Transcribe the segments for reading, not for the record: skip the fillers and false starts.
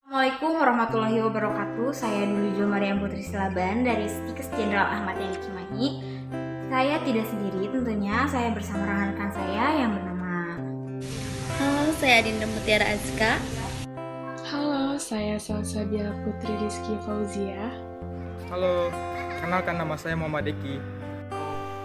Assalamualaikum warahmatullahi wabarakatuh. Saya Dulu Jo Mariam Putri Silaban dari Stikes Jenderal Ahmad Yani Cimahi. Saya tidak sendiri tentunya, saya bersama rekan-rekan saya yang bernama. Halo, saya Dinda Mutiara Azka. Halo, saya Salsabila Putri Rizky Fauzia. Halo, kenalkan nama saya Muhammad Eki.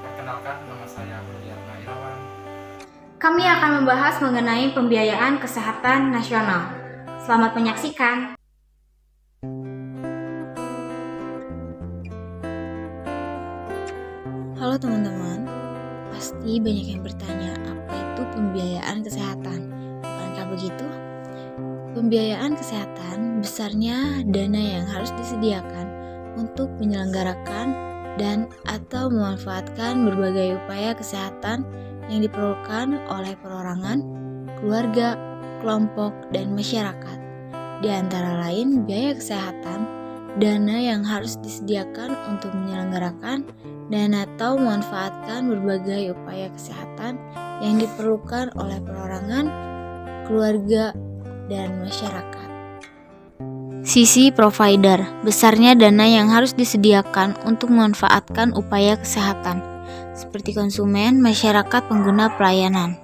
Perkenalkan, nama saya Mulyana Irawan. Kami akan membahas mengenai pembiayaan kesehatan nasional. Selamat menyaksikan. Halo teman-teman, pasti banyak yang bertanya apa itu pembiayaan kesehatan. Bukankah begitu? Pembiayaan kesehatan besarnya dana yang harus disediakan untuk menyelenggarakan dan atau memanfaatkan berbagai upaya kesehatan yang diperlukan oleh perorangan, keluarga, kelompok, dan masyarakat. Di antara lain biaya kesehatan, dana yang harus disediakan untuk menyelenggarakan dan atau memanfaatkan berbagai upaya kesehatan yang diperlukan oleh perorangan, keluarga, dan masyarakat. Sisi provider, besarnya dana yang harus disediakan untuk memanfaatkan upaya kesehatan, seperti konsumen, masyarakat pengguna pelayanan.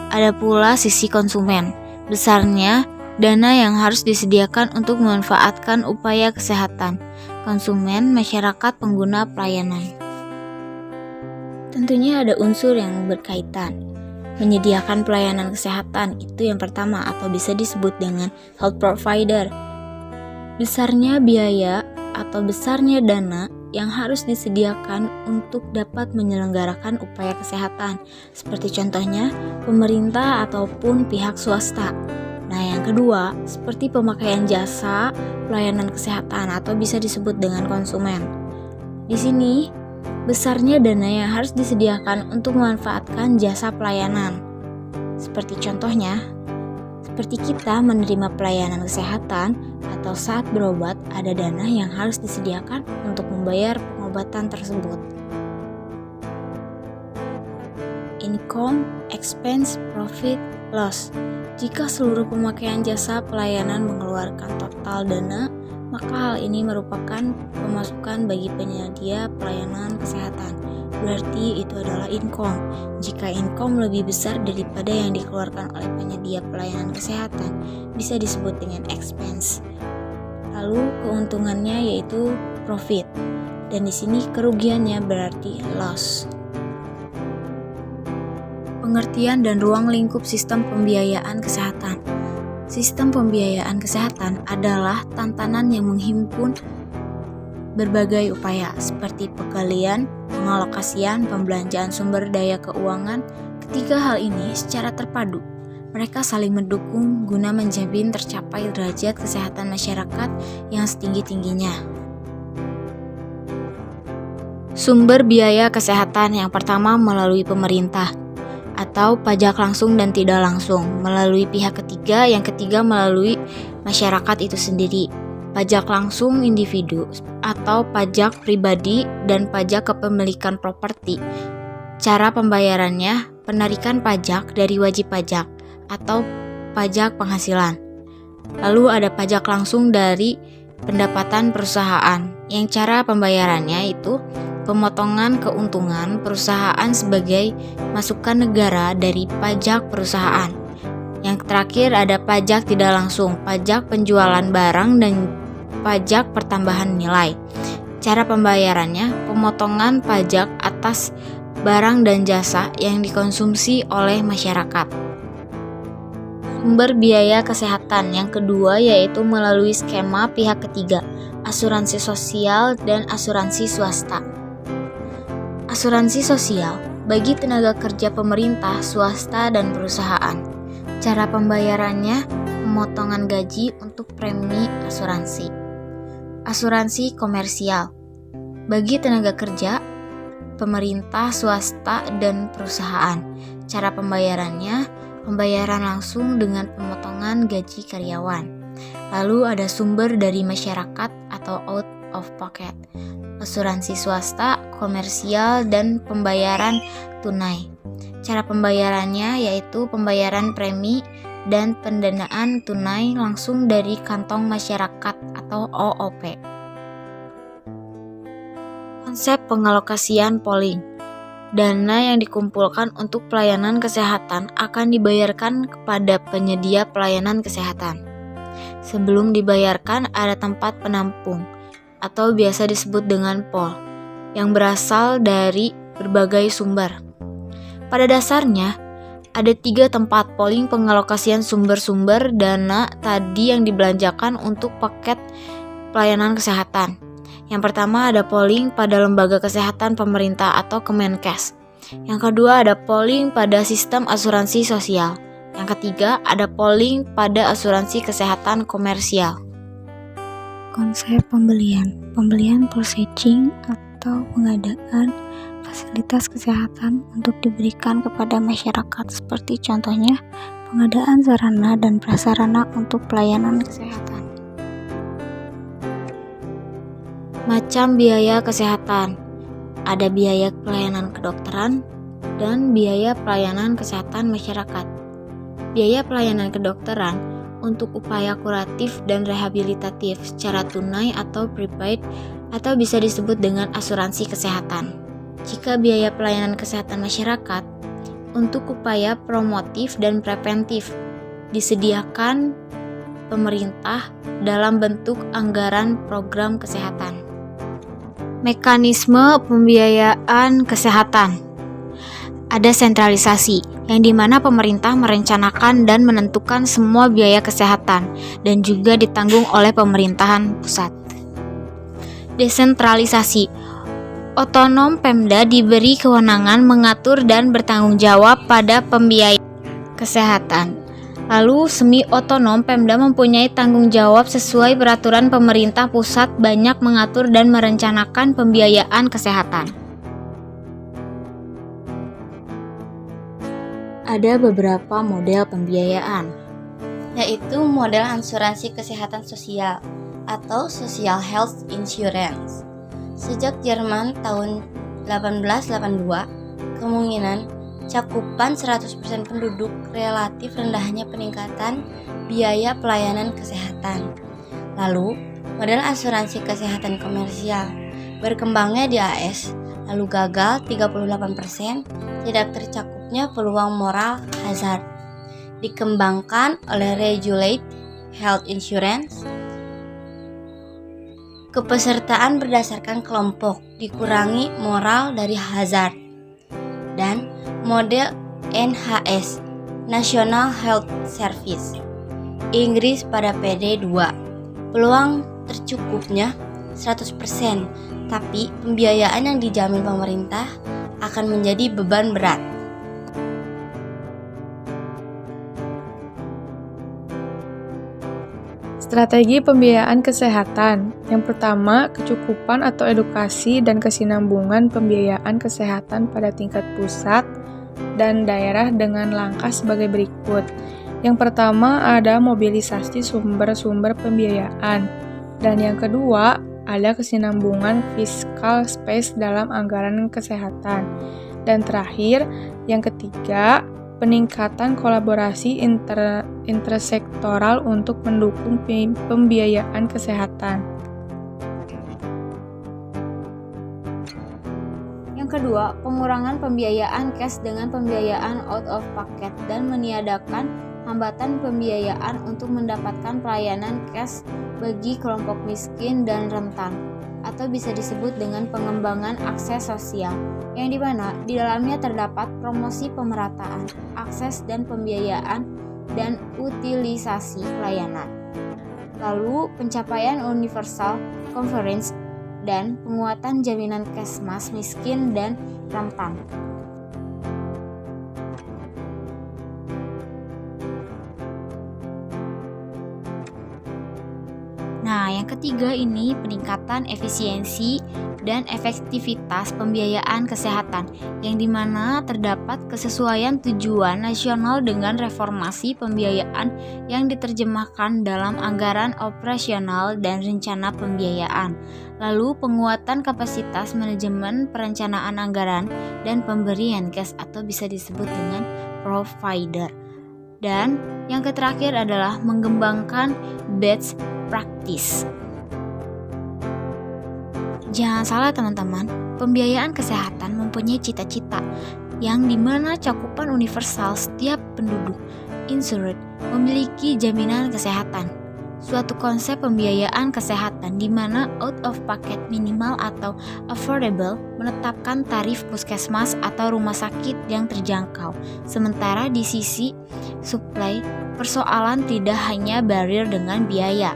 Ada pula sisi konsumen, besarnya dana yang harus disediakan untuk memanfaatkan upaya kesehatan, konsumen, masyarakat pengguna pelayanan. Tentunya ada unsur yang berkaitan. Menyediakan pelayanan kesehatan itu yang pertama atau bisa disebut dengan health provider. Besarnya biaya atau besarnya dana yang harus disediakan untuk dapat menyelenggarakan upaya kesehatan, seperti contohnya pemerintah ataupun pihak swasta. Nah, yang kedua, seperti pemakaian jasa pelayanan kesehatan atau bisa disebut dengan konsumen. Di sini, besarnya dana yang harus disediakan untuk memanfaatkan jasa pelayanan. Seperti contohnya, seperti kita menerima pelayanan kesehatan atau saat berobat, ada dana yang harus disediakan untuk membayar pengobatan tersebut. Income, expense, profit, loss. Jika seluruh pemakaian jasa pelayanan mengeluarkan total dana, maka hal ini merupakan pemasukan bagi penyedia pelayanan kesehatan. Berarti itu adalah income. Jika income lebih besar daripada yang dikeluarkan oleh penyedia pelayanan kesehatan, bisa disebut dengan expense. Lalu keuntungannya yaitu profit. Dan di sini kerugiannya berarti loss. Pengertian dan ruang lingkup sistem pembiayaan kesehatan. Sistem pembiayaan kesehatan adalah tantangan yang menghimpun berbagai upaya seperti penggalian, pengalokasian, pembelanjaan sumber daya keuangan. Ketiga hal ini secara terpadu. Mereka saling mendukung guna menjamin tercapai derajat kesehatan masyarakat yang setinggi-tingginya. Sumber biaya kesehatan yang pertama melalui pemerintah atau pajak langsung dan tidak langsung, melalui pihak ketiga, yang ketiga melalui masyarakat itu sendiri. Pajak langsung individu atau pajak pribadi dan pajak kepemilikan properti. Cara pembayarannya, penarikan pajak dari wajib pajak atau pajak penghasilan. Lalu ada pajak langsung dari pendapatan perusahaan, yang cara pembayarannya itu pemotongan keuntungan perusahaan sebagai masukan negara dari pajak perusahaan. Yang terakhir ada pajak tidak langsung, pajak penjualan barang dan pajak pertambahan nilai. Cara pembayarannya, pemotongan pajak atas barang dan jasa yang dikonsumsi oleh masyarakat. Sumber biaya kesehatan yang kedua yaitu melalui skema pihak ketiga, asuransi sosial dan asuransi swasta. Asuransi sosial bagi tenaga kerja pemerintah, swasta, dan perusahaan. Cara pembayarannya, pemotongan gaji untuk premi asuransi. Asuransi komersial bagi tenaga kerja, pemerintah, swasta, dan perusahaan. Cara pembayarannya, pembayaran langsung dengan pemotongan gaji karyawan. Lalu ada sumber dari masyarakat atau out of pocket. Asuransi swasta, komersial, dan pembayaran tunai. Cara pembayarannya yaitu pembayaran premi dan pendanaan tunai langsung dari kantong masyarakat atau OOP. Konsep pengalokasian polling. Dana yang dikumpulkan untuk pelayanan kesehatan akan dibayarkan kepada penyedia pelayanan kesehatan. Sebelum dibayarkan ada tempat penampung atau biasa disebut dengan POL yang berasal dari berbagai sumber. Pada dasarnya, ada 3 tempat polling pengalokasian sumber-sumber dana tadi yang dibelanjakan untuk paket pelayanan kesehatan. Yang pertama ada polling pada lembaga kesehatan pemerintah atau Kemenkes. Yang kedua ada polling pada sistem asuransi sosial. Yang ketiga ada polling pada asuransi kesehatan komersial. Konsep pembelian purchasing atau pengadaan fasilitas kesehatan untuk diberikan kepada masyarakat, seperti contohnya pengadaan sarana dan prasarana untuk pelayanan kesehatan. Macam biaya kesehatan. Ada biaya pelayanan kedokteran dan biaya pelayanan kesehatan masyarakat. Biaya pelayanan kedokteran untuk upaya kuratif dan rehabilitatif secara tunai atau prepaid atau bisa disebut dengan asuransi kesehatan. Jika biaya pelayanan kesehatan masyarakat untuk upaya promotif dan preventif disediakan pemerintah dalam bentuk anggaran program kesehatan. Mekanisme pembiayaan kesehatan. Ada sentralisasi, yang dimana pemerintah merencanakan dan menentukan semua biaya kesehatan dan juga ditanggung oleh pemerintahan pusat. Desentralisasi. Otonom Pemda diberi kewenangan mengatur dan bertanggung jawab pada pembiayaan kesehatan. Lalu semi-otonom Pemda mempunyai tanggung jawab sesuai peraturan pemerintah pusat banyak mengatur dan merencanakan pembiayaan kesehatan. Ada beberapa model pembiayaan, yaitu model asuransi kesehatan sosial atau Social Health Insurance. Sejak Jerman tahun 1882, kemungkinan cakupan 100% penduduk relatif rendahnya peningkatan biaya pelayanan kesehatan. Lalu, model asuransi kesehatan komersial berkembangnya di AS, lalu gagal 38%, tidak tercakupnya peluang moral hazard. Dikembangkan oleh Regulate Health Insurance. Kepesertaan berdasarkan kelompok dikurangi moral dari hazard. Dan model NHS National Health Service Inggris pada PD2, peluang tercukupnya 100%, tapi pembiayaan yang dijamin pemerintah akan menjadi beban berat. Strategi pembiayaan kesehatan. Yang pertama, kecukupan atau edukasi dan kesinambungan pembiayaan kesehatan pada tingkat pusat dan daerah dengan langkah sebagai berikut. Yang pertama ada mobilisasi sumber-sumber pembiayaan. Dan yang kedua, ada kesinambungan fiskal space dalam anggaran kesehatan. Dan terakhir, yang ketiga, peningkatan kolaborasi intersektoral untuk mendukung pembiayaan kesehatan. Yang kedua, pengurangan pembiayaan cash dengan pembiayaan out of pocket dan meniadakan hambatan pembiayaan untuk mendapatkan pelayanan cash bagi kelompok miskin dan rentan, atau bisa disebut dengan pengembangan akses sosial, yang dimana di dalamnya terdapat promosi pemerataan, akses dan pembiayaan, dan utilisasi pelayanan. Lalu pencapaian universal coverage dan penguatan jaminan kesmas miskin dan rentan. Nah, yang ketiga ini peningkatan efisiensi dan efektivitas pembiayaan kesehatan, yang dimana terdapat kesesuaian tujuan nasional dengan reformasi pembiayaan yang diterjemahkan dalam anggaran operasional dan rencana pembiayaan. Lalu penguatan kapasitas manajemen perencanaan anggaran dan pemberian cash atau bisa disebut dengan provider. Dan yang terakhir adalah mengembangkan best practice. Jangan salah teman-teman, pembiayaan kesehatan mempunyai cita-cita yang dimana cakupan universal setiap penduduk insured memiliki jaminan kesehatan. Suatu konsep pembiayaan kesehatan di mana out-of-pocket minimal atau affordable menetapkan tarif puskesmas atau rumah sakit yang terjangkau. Sementara di sisi supply, persoalan tidak hanya barrier dengan biaya,